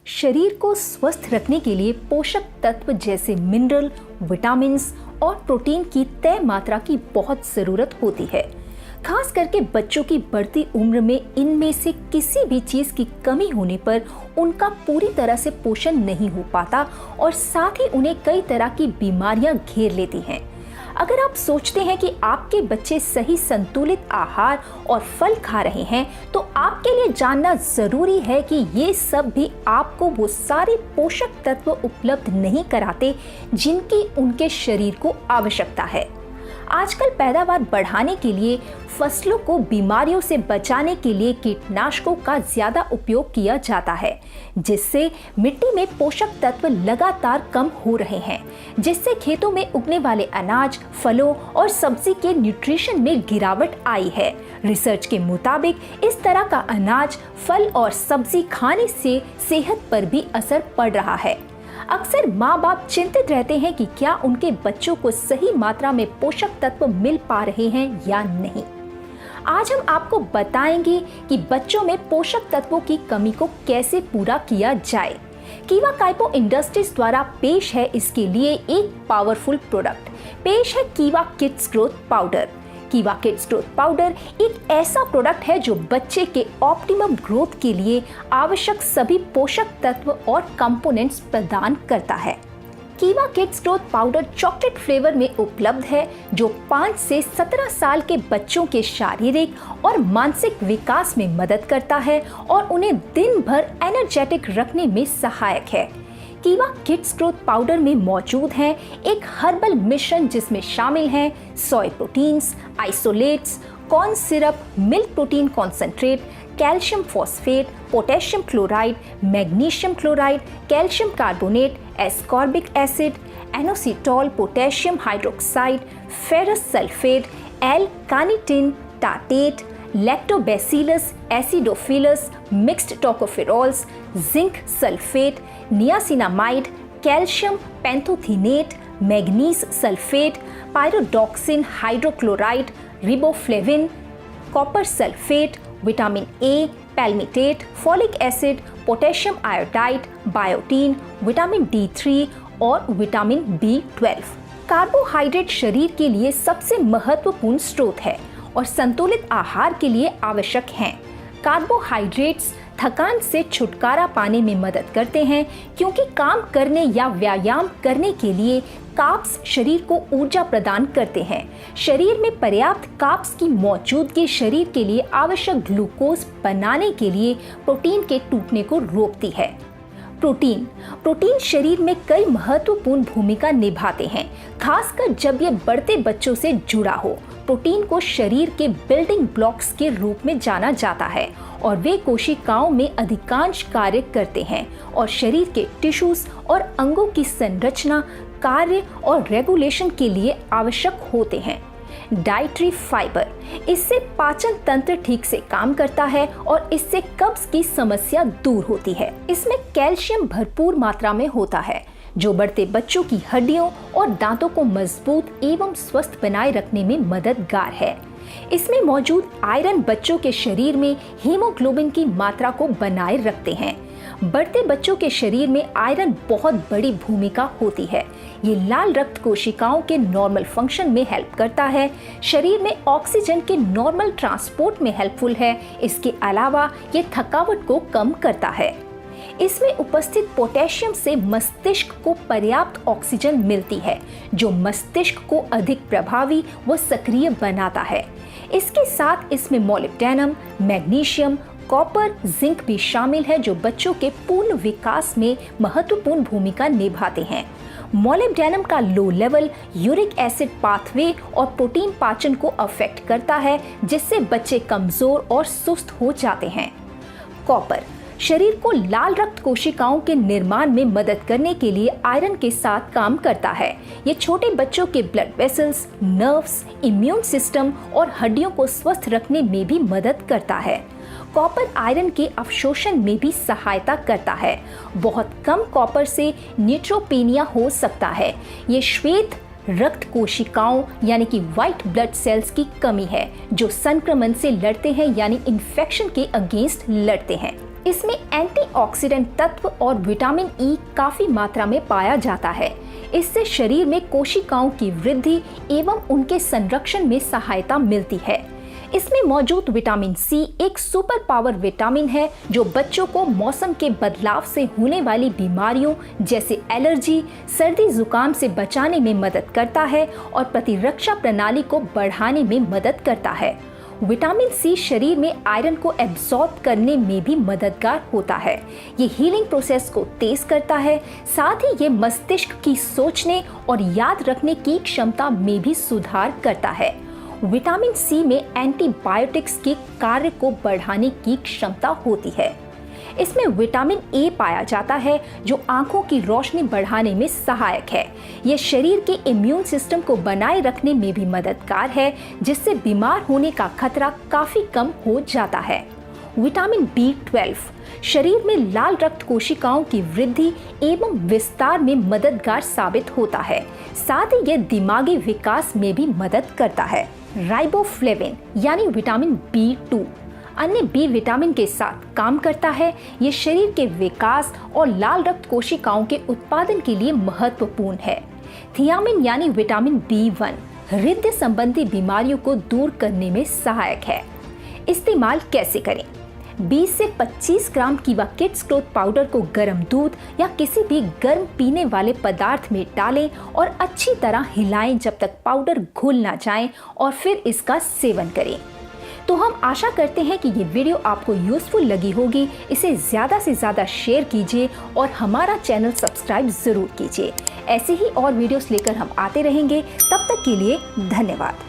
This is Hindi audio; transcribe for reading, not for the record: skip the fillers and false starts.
शरीर को स्वस्थ रखने के लिए पोषक तत्व जैसे मिनरल, विटामिन्स और प्रोटीन की तय मात्रा की बहुत ज़रूरत होती है। खास करके बच्चों की बढ़ती उम्र में इनमें से किसी भी चीज़ की कमी होने पर उनका पूरी तरह से पोषण नहीं हो पाता और साथ ही उन्हें कई तरह की बीमारियां घेर लेती हैं। अगर आप सोचते हैं कि आपके बच्चे सही संतुलित आहार और फल खा रहे हैं, तो आपके लिए जानना जरूरी है कि ये सब भी आपको वो सारे पोषक तत्व उपलब्ध नहीं कराते जिनकी उनके शरीर को आवश्यकता है। आजकल पैदावार बढ़ाने के लिए, फसलों को बीमारियों से बचाने के लिए कीटनाशकों का ज्यादा उपयोग किया जाता है, जिससे मिट्टी में पोषक तत्व लगातार कम हो रहे हैं, जिससे खेतों में उगने वाले अनाज, फलों और सब्जी के न्यूट्रिशन में गिरावट आई है। रिसर्च के मुताबिक इस तरह का अनाज, फल और सब्जी खाने से सेहत पर भी असर पड़ रहा है। अक्सर माँ बाप चिंतित रहते हैं कि क्या उनके बच्चों को सही मात्रा में पोषक तत्व मिल पा रहे हैं या नहीं। आज हम आपको बताएंगे कि बच्चों में पोषक तत्वों की कमी को कैसे पूरा किया जाए। कीवा काइपो इंडस्ट्रीज द्वारा पेश है इसके लिए एक पावरफुल प्रोडक्ट। पेश है कीवा किड्स ग्रोथ पाउडर। कीवा किड्स ग्रोथ पाउडर एक ऐसा प्रोडक्ट है जो बच्चे के ऑप्टिमम ग्रोथ के लिए आवश्यक सभी पोषक तत्व और कंपोनेंट्स प्रदान करता है। कीवा kids growth powder chocolate flavour में उपलब्ध है, जो 5 से 17 साल के बच्चों के शारीरिक और मानसिक विकास में मदद करता है और उन्हें दिन भर एनर्जेटिक रखने में सहायक है। कीवा किड्स ग्रोथ पाउडर में मौजूद है एक हर्बल मिश्रण जिसमें शामिल हैं soy proteins, isolates, corn syrup, milk protein concentrate, calcium phosphate, potassium chloride, magnesium chloride, calcium carbonate, ascorbic acid, inositol, potassium hydroxide, ferrous sulphate, L carnitine, tartrate, lactobacillus acidophilus, mixed tocopherols, zinc sulphate, niacinamide, calcium pantothenate, manganese sulphate, pyridoxine hydrochloride, riboflavin, copper sulphate, vitamin A, palmitate, folic acid, potassium iodide, biotin, vitamin D3 और विटामिन B12। कार्बोहाइड्रेट शरीर के लिए सबसे महत्वपूर्ण स्रोत है और संतुलित आहार के लिए आवश्यक हैं। कार्बोहाइड्रेट्स थकान से छुटकारा पाने में मदद करते हैं, क्योंकि काम करने या व्यायाम करने के लिए कार्ब्स शरीर को ऊर्जा प्रदान करते हैं। शरीर में पर्याप्त कार्ब्स की मौजूदगी शरीर के लिए आवश्यक ग्लूकोज बनाने के लिए प्रोटीन के टूटने को रोकती है। प्रोटीन शरीर में कई महत्वपूर्ण भूमिका निभाते हैं, खासकर जब ये बढ़ते बच्चों से जुड़ा हो। प्रोटीन को शरीर के बिल्डिंग ब्लॉक्स के रूप में जाना जाता है और वे कोशिकाओं में अधिकांश कार्य करते हैं और शरीर के टिश्यूज और अंगों की संरचना, कार्य और रेगुलेशन के लिए आवश्यक होते हैं। डाइटरी फाइबर, इससे पाचन तंत्र ठीक से काम करता है और इससे कब्ज की समस्या दूर होती है। इसमें कैल्शियम भरपूर मात्रा में होता है, जो बढ़ते बच्चों की हड्डियों और दांतों को मजबूत एवं स्वस्थ बनाए रखने में मददगार है। इसमें मौजूद आयरन बच्चों के शरीर में हीमोग्लोबिन की मात्रा को बनाए रखते हैं। बढ़ते बच्चों के शरीर में आयरन बहुत बड़ी भूमिका होती है। ये लाल रक्त कोशिकाओं के नॉर्मल फंक्शन में हेल्प करता है। शरीर में ऑक्सीजन के नॉर्मल ट्रांसपोर्ट में हेल्पफुल है। इसके अलावा ये थकावट को कम करता है। इसमें उपस्थित पोटेशियम से मस्तिष्क को पर्याप्त ऑक्सीजन मिलती है, जो मस्तिष्क को अधिक प्रभावी व सक्रिय बनाता है। इसके साथ इसमें मोलिब्डेनम, मैग्नीशियम, कॉपर, जिंक भी शामिल है, जो बच्चों के पूर्ण विकास में महत्वपूर्ण भूमिका निभाते हैं। मोलिब्डेनम का low level uric acid pathway और प्रोटीन पाचन को अफेक्ट करता है, जिससे बच्चे कमजोर और सुस्त हो जाते हैं। कॉपर शरीर को लाल रक्त कोशिकाओं के निर्माण में मदद करने के लिए आयरन के साथ काम करता है। ये छोटे बच्चों के blood vessels, nerves, immune system और हड्डियों को स्वस्थ रखने में भी मदद करता है। कॉपर आयरन के अवशोषण में भी सहायता करता है। बहुत कम कॉपर से न्यूट्रोपेनिया हो सकता है। ये श्वेत रक्त कोशिकाओं यानी कि व्हाइट ब्लड सेल्स की कमी है, जो संक्रमण से लड़ते हैं यानी इन्फेक्शन के अगेंस्ट लड़ते हैं। इसमें एंटीऑक्सीडेंट तत्व और विटामिन ई काफी मात्रा में पाया जाता है। इससे शरीर में कोशिकाओं की वृद्धि एवं उनके संरक्षण में सहायता मिलती है। इसमें मौजूद विटामिन सी एक सुपर पावर विटामिन है जो बच्चों को मौसम के बदलाव से होने वाली बीमारियों जैसे एलर्जी, सर्दी जुकाम से बचाने में मदद करता है और प्रतिरक्षा प्रणाली को बढ़ाने में मदद करता है। विटामिन सी शरीर में आयरन को एब्सॉर्ब करने में भी मददगार होता है। ये हीलिंग प्रोसेस को तेज करता है, साथ ही ये मस्तिष्क की सोचने और याद रखने की क्षमता में भी सुधार करता है। विटामिन सी में एंटीबायोटिक्स के कार्य को बढ़ाने की क्षमता होती है। इसमें विटामिन ए पाया जाता है जो आंखों की रोशनी बढ़ाने में सहायक है। यह शरीर के इम्यून सिस्टम को बनाए रखने में भी मददगार है, जिससे बीमार होने का खतरा काफी कम हो जाता है। विटामिन B12 शरीर में लाल रक्त कोशिकाओं की वृद्धि एवं विस्तार में मददगार साबित होता है। साथ ही यह दिमागी विकास में भी मदद करता है। राइबोफ्लेविन यानी विटामिन B2 अन्य बी विटामिन के साथ काम करता है। ये शरीर के विकास और लाल रक्त कोशिकाओं के उत्पादन के लिए महत्वपूर्ण है। थियामिन यानी विटामिन B1 हृदय संबंधी बीमारियों को दूर करने में सहायक है। इस्तेमाल कैसे करें? 20 से 25 ग्राम कीवा किड्स ग्रोथ पाउडर को गर्म दूध या किसी भी गर्म पीने वाले पदार्थ में डालें और अच्छी तरह हिलाएं जब तक पाउडर घुल ना जाए और फिर इसका सेवन करें। तो हम आशा करते हैं कि ये वीडियो आपको यूजफुल लगी होगी। इसे ज़्यादा से ज़्यादा शेयर कीजिए और हमारा चैनल सब्सक्राइब ज़रूर कीजिए। ऐसे ही और वीडियोस लेकर हम आते रहेंगे। तब तक के लिए धन्यवाद।